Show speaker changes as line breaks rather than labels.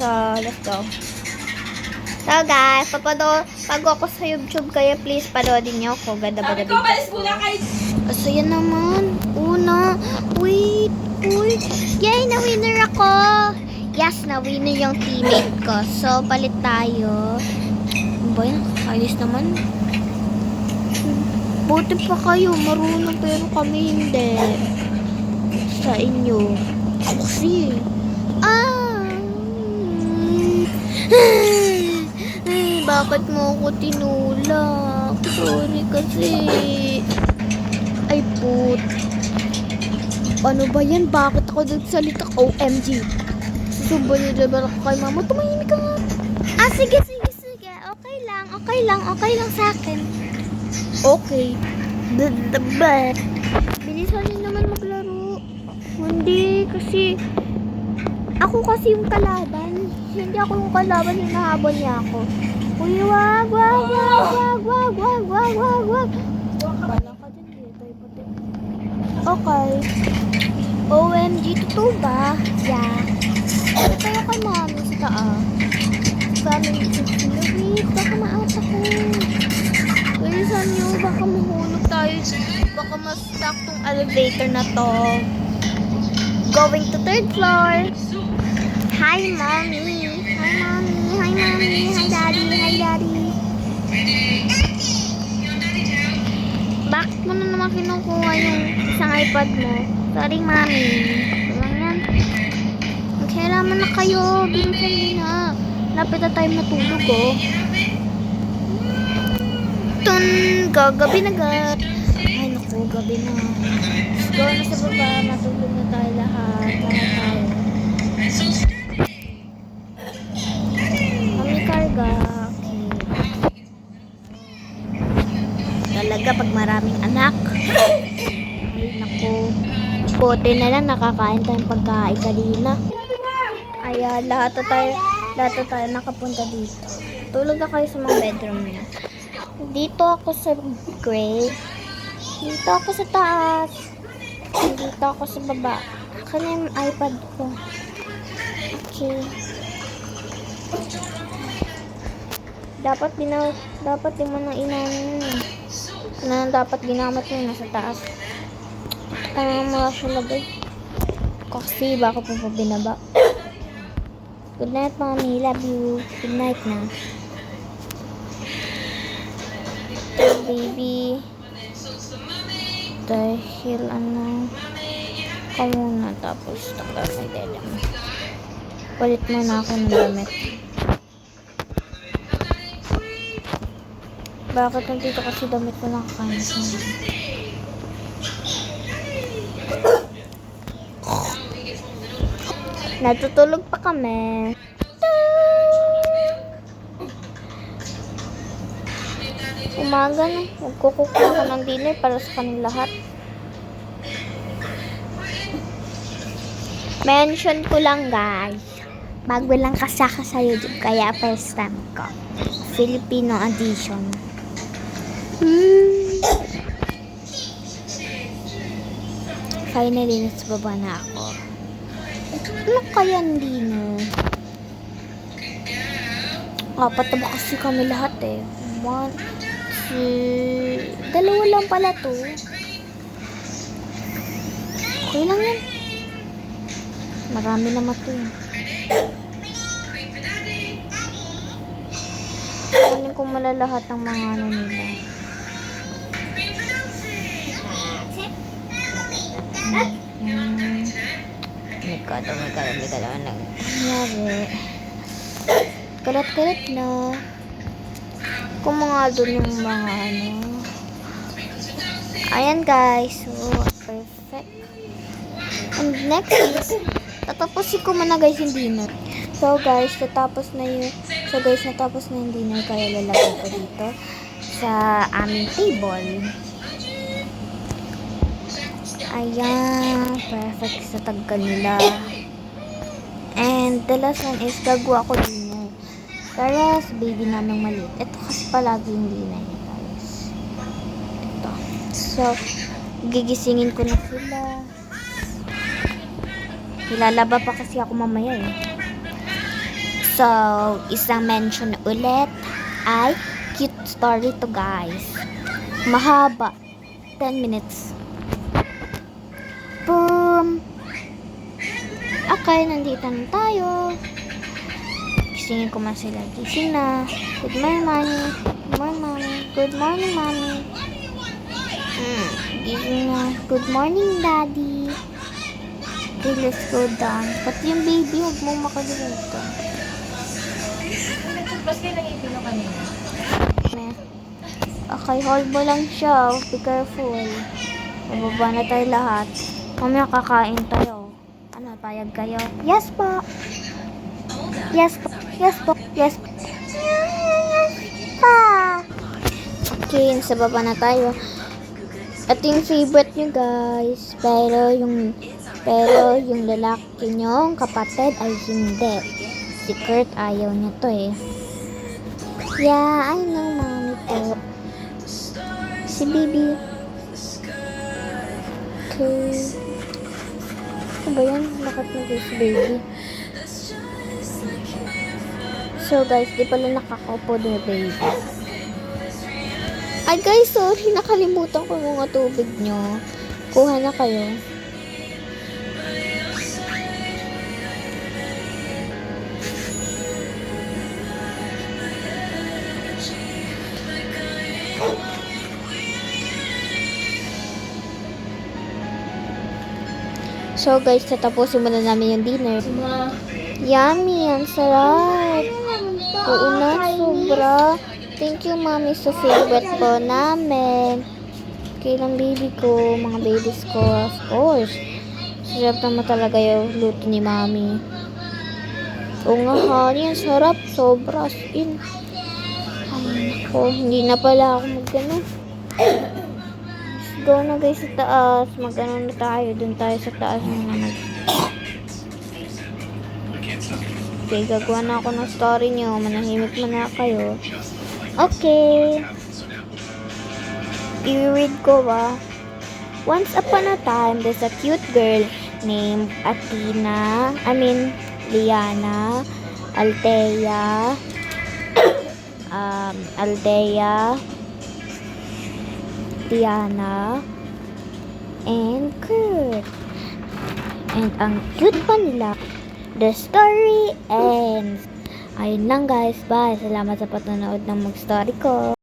So, let's go. So guys, pag ako sa YouTube kaya please panoodin niyo ako. Ganda ba video ko? So yan naman. Una. Wait. Yay, na-winner ako. Yes, na-winner yung teammate ko. So, palit tayo. Ano ba yan? Ayos naman. Buti pa kayo. Marunong pero kami hindi. Sa inyo. Ako kasi. Bakit mo ako tinulak? Sorry kasi. Ay, put. Ano ba yan? Bakit ako nagsalita? OMG. Susubo niyo diba ako kay mama? Tumahimik ka nga. Sige. Okay lang sa akin. Okay. Bilisan niyo naman maglaro. Hindi, kasi ako kasi yung kalaban. Hindi ako yung kalaban, hinahabol niya ako. Uy, wag. Bala ka dyan dito, puti. Okay. OMG, totoo ba? Yeah. Ano tayo kay mami sa taas? Family wait, baka ma-out ako. Bilisan nyo, baka mahulog tayo. Baka ma-stuck tong elevator na to. Going to 3rd floor. Hi, mommy. Hi, daddy. Bakit mo na naman kinukuha yung isang iPad mo? Sorry, mommy. Lang yan. Kailangan na kayo. Bilisan na. Lapit na tayo matulog, oh. Gabi na ga. Ay, naku, gabi na. Go na sa baba. Matulog na tayo lahat. Mami, karga. Okay. Talaga, pag maraming anak. Ay, naku. Buti na lang, nakakain tayong pagkain kanina. Ayan, lahat na tayo nakapunta dito. Tulog na kayo sa mga bedroom niya. Dito ako sa grade. Dito ako sa taas. Dito ako sa baba. Kanya yung iPad ko. Okay. Dapat di mo nang inanin yun. Dapat ginamit mo nasa taas. Kaya mo siya lagay. Kasi baka po binaba. Good night, mommy. Love you. Good night na. Baby. Dahil ka muna, tapos takal na dede mo. Palit mo na ako ng damit. Bakit nandito kasi damit mo nakakain mo? Natutulog pa kami. Umaga na. Magkukukuha ko ng dinner para sa kanilang lahat. Mention ko lang, guys. Bago lang kasi ako sa YouTube, kaya first time ko. Filipino edition. Finally, nasa baba na ako. Ano kaya hindi na? Apat na ba kasi kami lahat eh? 1, 2, 2 lang pala to. Okay lang yan. Marami naman to yun. Kunin ko mala lahat ng mga ano nila. May kada nangyari. Kalat-kalat na. Kung mga doon yung mga ano. Ayan guys. So, perfect. And next is, tatapusin ko muna guys yung dinner. So guys, natapos na yung dinner. Kaya lalagay ko dito sa aming table. Ayan, perfect sa taggal nila. And the last one is gagawa ko dinner para sa baby naming maliit. Ito kasi palagi yung dinner niya guys. Ito. So, gigisingin ko na sila. Ilalaba pa kasi ako mamaya eh. So, isang mention ulit ay cute story to guys. Mahaba. 10 minutes. Boom! Okay, nandito na tayo. Gisingin ko man sila. Gising na. Good morning, mommy. Good morning, mommy. Good morning, mommy. Gising na. Good morning, daddy. Okay, let's go down. Pati yung baby, huwag mong makalimutan.
Mas kayo nangipin mo kanina?
Okay, hold mo lang siya. Be careful. Bababa na tayo lahat. Mamaya kakain tayo. Ano, payag kayo? Yes po. Yes po. Yes po. Yes po. Yes po. Okay, sa baba na tayo. Ito yung favorite nyo guys. Pero yung lalaki nyong kapatid ay hindi. Si Kurt ayaw niya to eh. Yeah, I know mommy po. Si baby. Okay. Ano ba yan? Bakit nag si baby? So guys, di pala nakakaupo din baby. Ay guys, sorry. Nakalimutan ko yung mga tubig nyo. Kuha na kayo. So guys, tatapusin muna namin yung dinner. Yummy, ang sarap. Oo na, sobra. Thank you, mommy, sa favorite po namin. Kailang baby ko, mga babies ko, of course. Sarap naman talaga yung luto ni mommy. Oo nga, honey, ang sarap. Sobra, as in. Ay, nako, hindi na pala ako mag-ano. Go na guys sa taas. Mag-ano na tayo. Doon tayo sa taas mga Okay, gagawa na ako ng story nyo. Manahimik muna kayo. Okay. I-read ko ba? Once upon a time, there's a cute girl named Liana, Aldea, Diana, and Kurt. And ang cute pa nila. The story ends. Ayun lang guys. Bye. Salamat sa panonood ng mag-story ko.